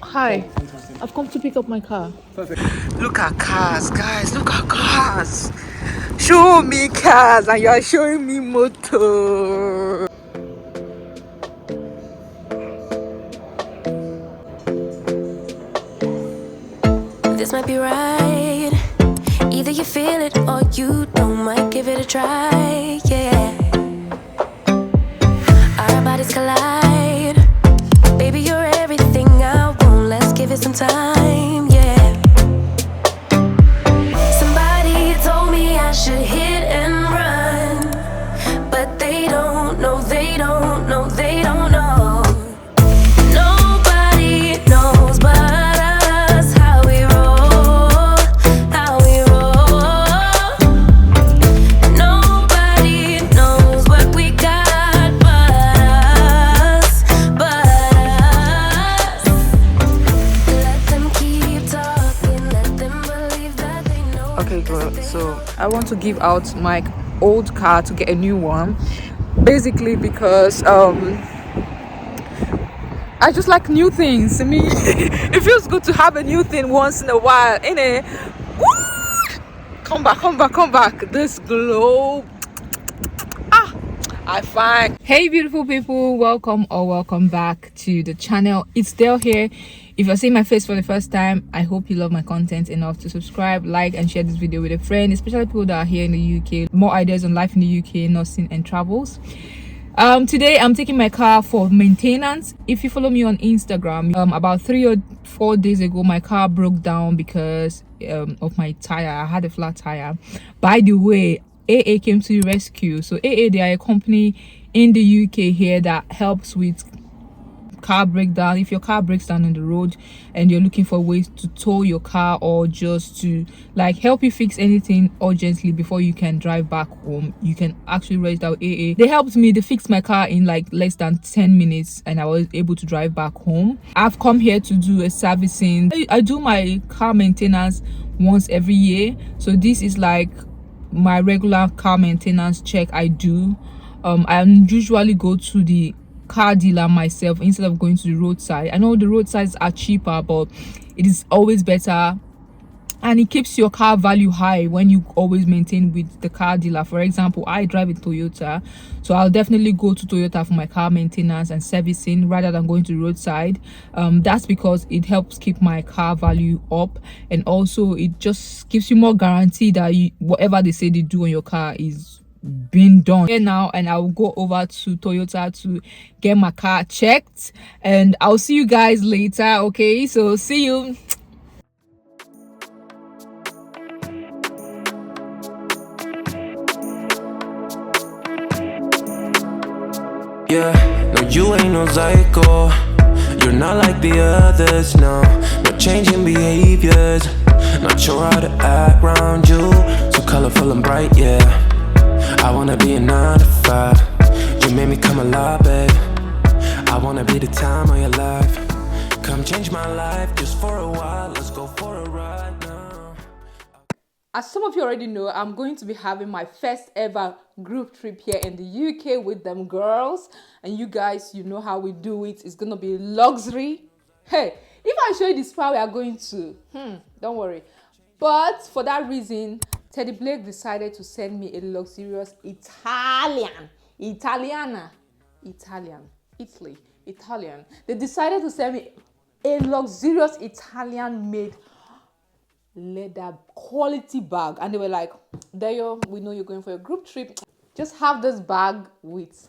Hi, I've come to pick up my car. Look at cars, guys. Look at cars. Show me cars, and you are showing me motor. This might be right. Either you feel it or you don't. Might give it a try. Yeah. Our bodies collide. Baby, you're everything I want. Let's give it some time. Yeah. Somebody told me I should hit and run, but they don't know. They don't know. They don't know. Nobody knows but us how we roll, how we roll. Nobody knows what we got but us, but us. Let them keep talking, let them believe that they know. Okay, good. So I want to give out my old car to get a new one. Basically, because I just like new things. I mean, it feels good to have a new thing once in a while, innit? Woo! Come back, come back, come back. This globe. I find. Hey, beautiful people, welcome or welcome back to the channel. It's Dale here. If you're seeing my face for the first time, I hope you love my content enough to subscribe, like, and share this video with a friend, especially people that are here in the UK. More ideas on life in the UK, nursing, and travels. Today I'm taking my car for maintenance. If you follow me on Instagram, about 3 or 4 days ago my car broke down because of my tire. I had a flat tire. By the way, AA came to the rescue. So AA, they are a company in the UK here that helps with car breakdown. If your car breaks down on the road and you're looking for ways to tow your car or just to like help you fix anything urgently before you can drive back home, you can actually register with AA. They helped me. They fixed my car in like less than 10 minutes and I was able to drive back home. I've come here to do a servicing. I do my car maintenance once every year, so this is like my regular car maintenance check I do. I usually go to the car dealer myself instead of going to the roadside. I know the roadsides are cheaper, but it is always better and it keeps your car value high when you always maintain with the car dealer. For example, I drive a Toyota, so I'll definitely go to Toyota for my car maintenance and servicing rather than going to the roadside. That's because it helps keep my car value up, and also it just gives you more guarantee that whatever they say they do on your car is being done here now. And I'll go over to Toyota to get my car checked, and I'll see you guys later. Okay, so see you. Yeah, no, you ain't no psycho. You're not like the others, no. No changing behaviors. Not sure how to act around you. So colorful and bright, yeah. I wanna be a 9 to 5. You made me come alive, babe. I wanna be the time of your life. Come change my life just for a while. Let's go for a ride now. As some of you already know, I'm going to be having my first ever group trip here in the UK with them girls. And you guys, you know how we do it. It's going to be luxury. Hey, if I show you the spot we are going to, don't worry. But for that reason, Teddy Blake decided to send me a luxurious Italian. They decided to send me a luxurious Italian-made leather quality bag, and they were like, Dayo, we know you're going for a group trip, just have this bag with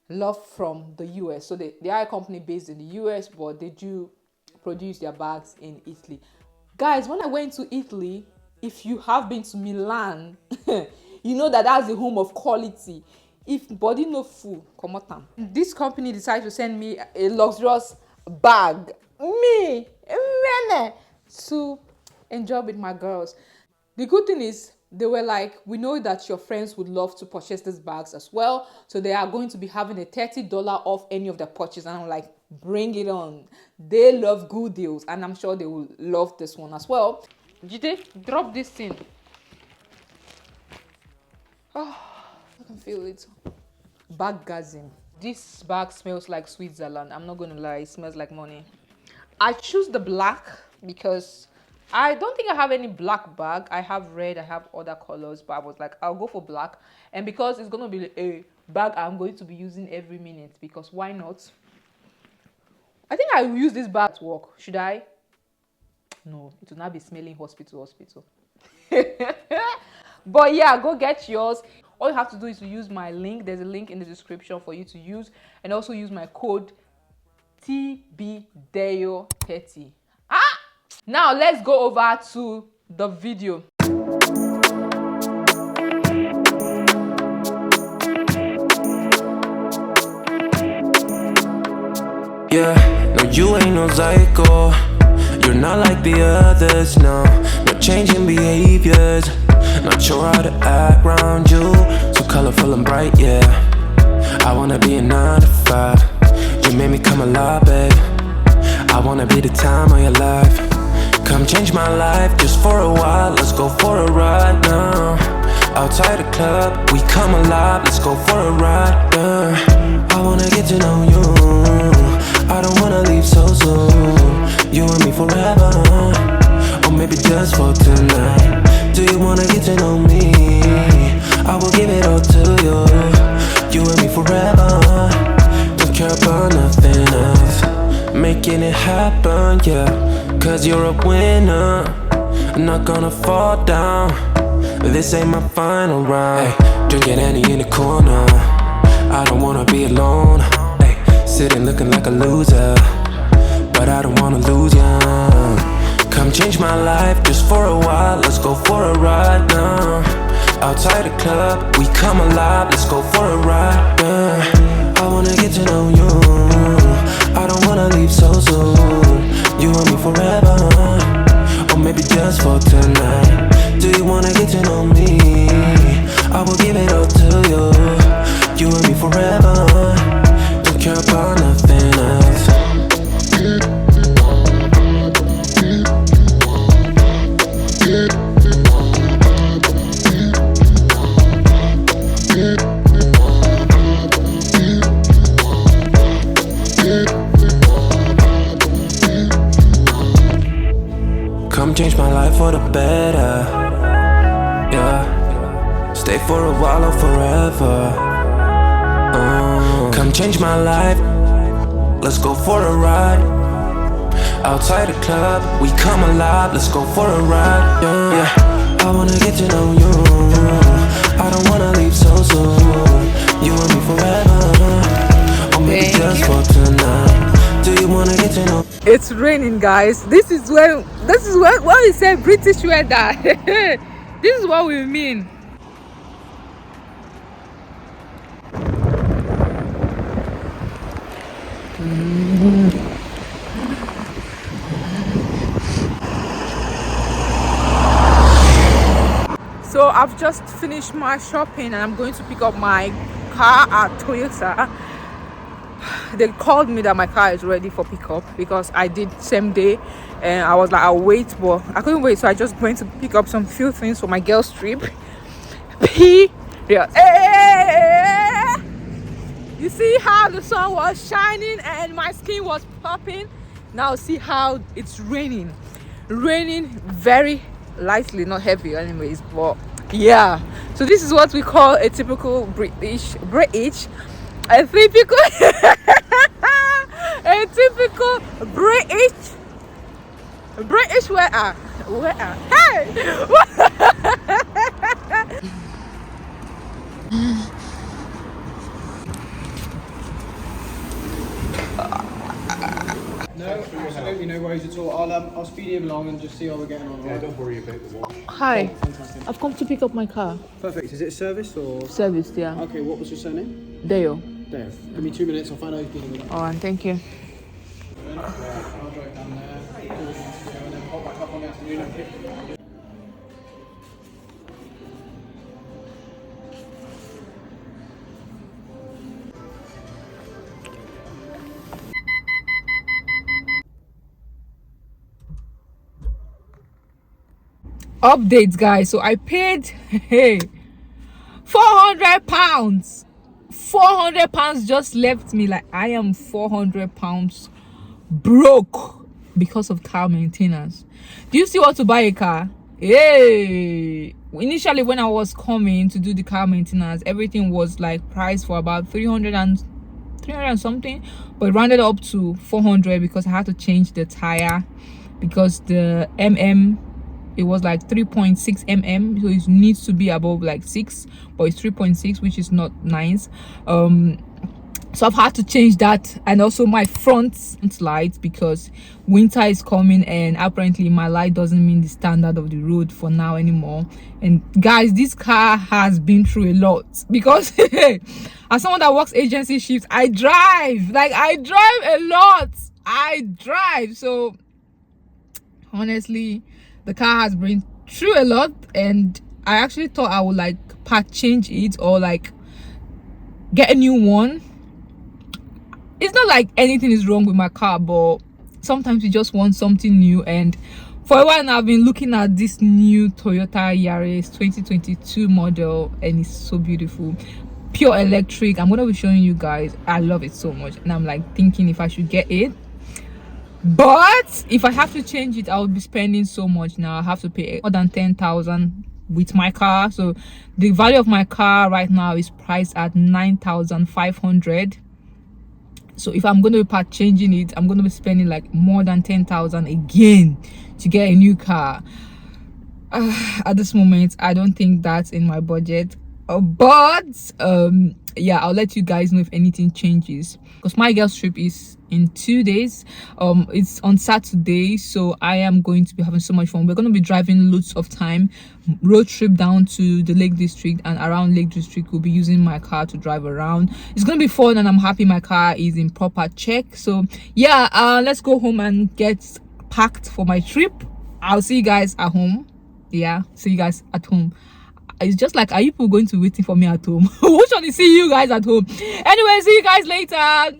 love from the US. So they are a company based in the US, but they do produce their bags in Italy. Guys, when I went to Italy, if you have been to Milan, you know that that's the home of quality. If body no full, come on. This company decided to send me a luxurious bag, to enjoy with my girls. The good thing is they were like, we know that your friends would love to purchase these bags as well, so they are going to be having a $30 off any of their purchase. And I'm like, bring it on. They love good deals, and I'm sure they will love this one as well. Jide, drop this thing. Oh, I can feel it. Baggasm. This bag smells like Switzerland. I'm not gonna lie, it smells like money. I choose the black because I don't think I have any black bag. I have red, I have other colors, but I was like, I'll go for black. And because it's going to be a bag I'm going to be using every minute, because why not? I think I will use this bag at work. Should I? No, it will not be smelling hospital. But yeah, go get yours. All you have to do is to use my link. There's a link in the description for you to use, and also use my code TBDEO30. Now let's go over to the video. Yeah, no, you ain't no psycho. You're not like the others, no. No changing behaviors. Not sure how to act around you. So colorful and bright, yeah. I wanna be a 9 to 5. You made me come alive, babe. I wanna be the time of your life. Come change my life just for a while. Let's go for a ride now. Outside the club, we come alive. Let's go for a ride, yeah. I wanna get to know you. I don't wanna leave so soon. You and me forever, or maybe just for tonight. Do you wanna get to know me? I will give it all to you. You and me forever. Don't care about nothing else. Making it happen, yeah. Cause you're a winner. I'm not gonna fall down. This ain't my final round. Hey, drinking Annie in the corner. I don't wanna be alone. Hey, sitting looking like a loser, but I don't wanna lose ya. Come change my life just for a while. Let's go for a ride now. Outside the club, we come alive. Let's go for a ride, yeah. I wanna get to know you. I don't wanna leave so soon. You and me forever, or maybe just for tonight. Do you wanna get to know me? I will give it all to you. You and me forever. Don't care about nothing else. Come change my life for the better, yeah. Stay for a while or forever. Come change my life. Let's go for a ride. Outside the club, we come alive. Let's go for a ride, yeah. I wanna get to know you. I don't wanna leave so soon. You and me forever, or maybe just for tonight. Do you wanna get to know? It's raining, guys. This is when we say British weather. This is what we mean. So I've just finished my shopping and I'm going to pick up my car at Toyota. They called me that my car is ready for pickup because I did same day, and I was like, I'll wait, but I couldn't wait, so I just went to pick up some few things for my girls trip. Yeah. You see how the sun was shining and my skin was popping? Now see how it's raining very lightly, not heavy anyways, but yeah. So this is what we call a typical British a typical a typical British weather. Hey. No, absolutely no worries at all. I'll speed him along and just see how we're getting on. Yeah, don't worry about the watch. Hi, Fantastic. I've come to pick up my car. Perfect. Is it serviced or? Serviced, yeah. Okay, what was your surname? Deo. Dave. Give me 2 minutes, I'll find out who's dealing with it. Oh, and thank you. I'll drive down there, do what needs to do, and then pop back up on the afternoon and pick. Updates, guys. So I paid £400. £400 just left me. Like, I am £400 broke. because of car maintenance. Do you still want to buy a car? Hey, initially when I was coming to do the car maintenance, everything was like priced for about 300 and something, but it rounded up to 400 because I had to change the tire, because the it was like 3.6 so it needs to be above like 6, but it's 3.6, which is not nice. So I've had to change that, and also my front lights, because winter is coming and apparently my light doesn't mean the standard of the road for now anymore. And guys, this car has been through a lot, because as someone that works agency shifts, I drive a lot. So honestly, the car has been through a lot, and I actually thought I would like part change it or like get a new one. It's not like anything is wrong with my car, but sometimes you just want something new. And for a while now, I've been looking at this new Toyota Yaris 2022 model, and it's so beautiful, pure electric. I'm gonna be showing you guys. I love it so much, and I'm like thinking if I should get it. But if I have to change it, I'll be spending so much now. I have to pay more than 10,000 with my car. So the value of my car right now is priced at 9,500. So if I'm going to be part changing it, I'm going to be spending like more than 10,000 again to get a new car. At this moment, I don't think that's in my budget. But yeah, I'll let you guys know if anything changes, because my girl's trip is in 2 days. It's on Saturday, so I am going to be having so much fun. We're going to be driving loads of time, road trip down to the Lake District, and around Lake District we'll be using my car to drive around. It's going to be fun, and I'm happy my car is in proper check. So yeah, let's go home and get packed for my trip. I'll see you guys at home. Yeah, see you guys at home. It's just like, are you people going to waiting for me at home? Which one is see you guys at home? Anyway, see you guys later.